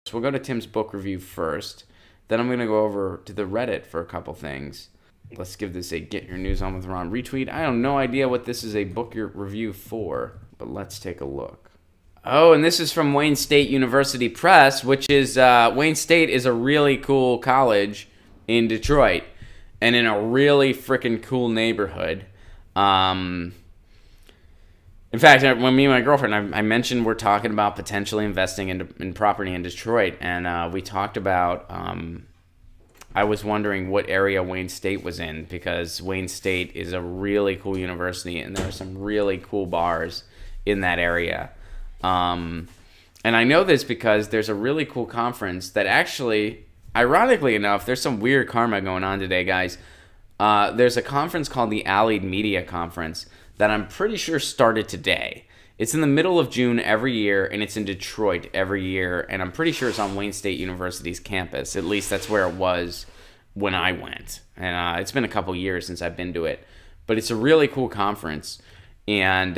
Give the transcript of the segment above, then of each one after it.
So we'll go to Tim's book review first. Then I'm going to go over to the Reddit for a couple things. Let's give this a Get Your News On With Ron retweet. I have no idea what this is a book review for, but let's take a look. Oh, and this is from Wayne State University Press, which is, Wayne State is a really cool college in Detroit and in a really freaking cool neighborhood. In fact, when me and my girlfriend, I mentioned we're talking about potentially investing in property in Detroit, and we talked about, I was wondering what area Wayne State was in, because Wayne State is a really cool university, and there are some really cool bars in that area. And I know this because there's a really cool conference that actually, ironically enough, there's some weird karma going on today, guys. There's a conference called the Allied Media Conference that I'm pretty sure started today. It's in the middle of June every year, and it's in Detroit every year, and I'm pretty sure it's on Wayne State University's campus. At least that's where it was when I went. And it's been a couple years since I've been to it. But it's a really cool conference, and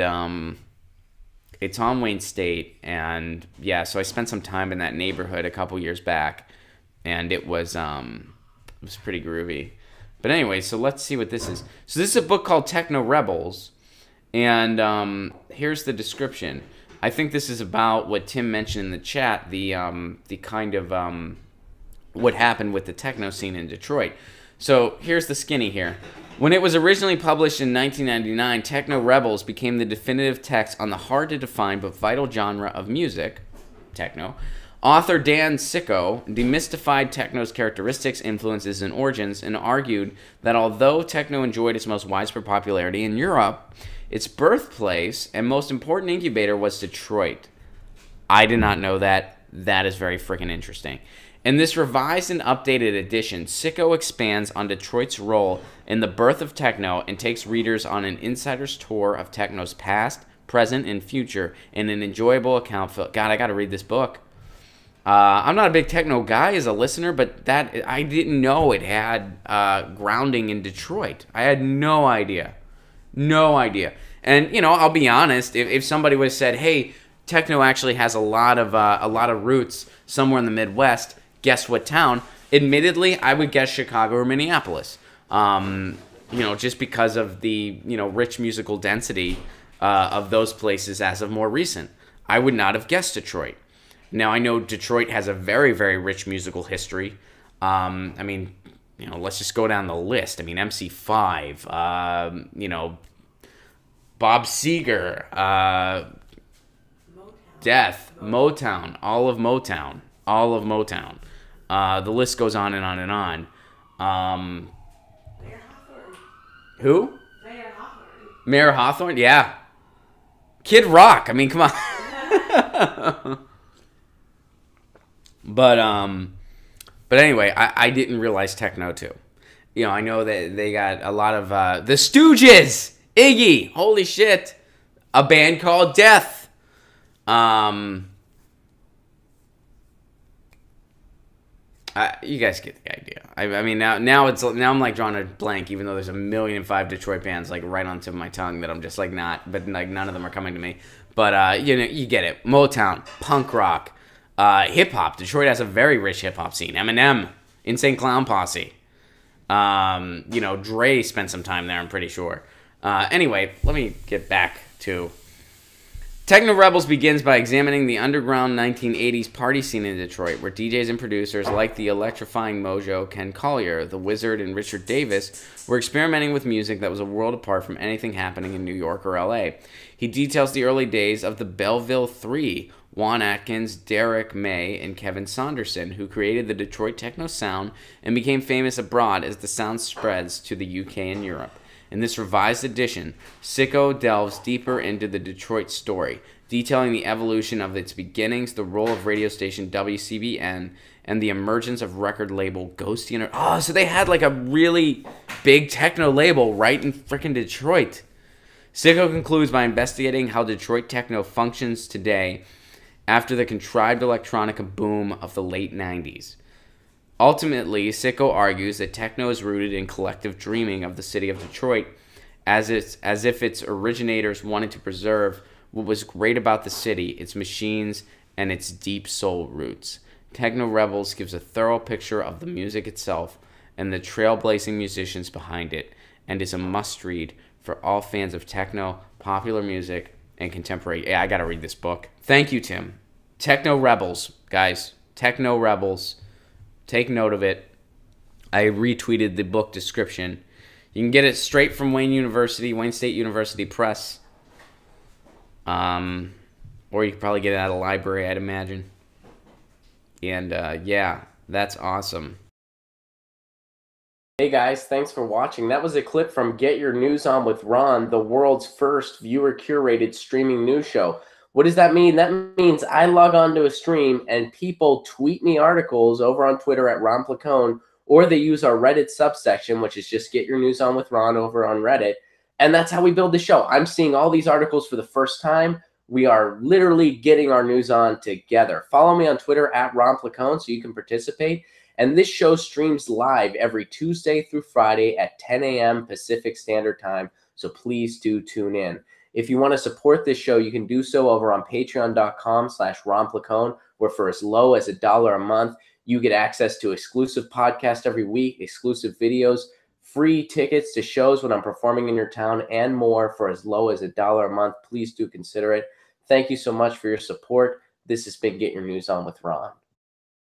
it's on Wayne State, and yeah, so I spent some time in that neighborhood a couple years back, and it was pretty groovy. But anyway, so let's see what this is. So this is a book called Techno Rebels, and here's the description. I think this is about what Tim mentioned in the chat, the kind of what happened with the techno scene in Detroit. So here's the skinny here. When it was originally published in 1999, Techno Rebels became the definitive text on the hard-to-define but vital genre of music, techno. Author Dan Sicko demystified techno's characteristics, influences, and origins, and argued that although techno enjoyed its most widespread popularity in Europe, its birthplace and most important incubator was Detroit. I did not know that. That is very freaking interesting. In this revised and updated edition, Sicko expands on Detroit's role in the birth of techno and takes readers on an insider's tour of techno's past, present, and future in an enjoyable account. God, I got to read this book. I'm not a big techno guy as a listener, but that I didn't know it had grounding in Detroit. I had no idea. No idea. And, you know, I'll be honest, if somebody would have said, hey, techno actually has a lot of roots somewhere in the Midwest, guess what town? Admittedly, I would guess Chicago or Minneapolis. You know, just because of the, you know, rich musical density of those places as of more recent. I would not have guessed Detroit. Now, I know Detroit has a very, very rich musical history. I mean, you know, let's just go down the list. I mean, MC5, you know, Bob Seger, Death, Motown, all of Motown. The list goes on and on and on. Who? Mayor Hawthorne, yeah. Kid Rock, I mean, come on. But anyway, I didn't realize techno too. You know, I know that they got a lot of the Stooges, Iggy, holy shit, a band called Death. You guys get the idea. I mean, now I'm like drawing a blank, even though there's 1,000,005 Detroit bands like right on the tip of my tongue that I'm just like not, but like none of them are coming to me. But you know, you get it. Motown, punk rock. Hip hop. Detroit has a very rich hip hop scene. Eminem, Insane Clown Posse. You know, Dre spent some time there, I'm pretty sure. Anyway, let me get back to Techno Rebels begins by examining the underground 1980s party scene in Detroit, where DJs and producers like the electrifying Mojo, Ken Collier, The Wizard, and Richard Davis were experimenting with music that was a world apart from anything happening in New York or LA. He details the early days of the Belleville Three, Juan Atkins, Derek May, and Kevin Saunderson, who created the Detroit techno sound and became famous abroad as the sound spreads to the UK and Europe. In this revised edition, Sicko delves deeper into the Detroit story, detailing the evolution of its beginnings, the role of radio station WCBN, and the emergence of record label Ghost Unit. Oh, so they had like a really big techno label right in frickin' Detroit. Sicko concludes by investigating how Detroit techno functions today after the contrived electronica boom of the late 90s. Ultimately, Sicko argues that techno is rooted in collective dreaming of the city of Detroit, as if its originators wanted to preserve what was great about the city, its machines, and its deep soul roots. Techno Rebels gives a thorough picture of the music itself and the trailblazing musicians behind it, and is a must-read for all fans of techno, popular music, and contemporary. Yeah, I gotta read this book. Thank you, Tim. Techno Rebels, guys. Techno Rebels. Take note of it. I retweeted the book description. You can get it straight from Wayne State University Press. Or you could probably get it at a library, I'd imagine. And yeah, that's awesome. Hey guys, thanks for watching. That was a clip from Get Your News On with Ron, the world's first viewer-curated streaming news show. What does that mean? That means I log on to a stream and people tweet me articles over on Twitter at Ron Placone, or they use our Reddit subsection, which is just Get Your News On with Ron over on Reddit. And that's how we build the show. I'm seeing all these articles for the first time. We are literally getting our news on together. Follow me on Twitter at Ron Placone so you can participate. And this show streams live every Tuesday through Friday at 10 a.m. Pacific Standard Time. So please do tune in. If you want to support this show, you can do so over on patreon.com/Ron Placone, where for as low as $1 a month, you get access to exclusive podcasts every week, exclusive videos, free tickets to shows when I'm performing in your town, and more for as low as $1 a month. Please do consider it. Thank you so much for your support. This has been Get Your News On with Ron.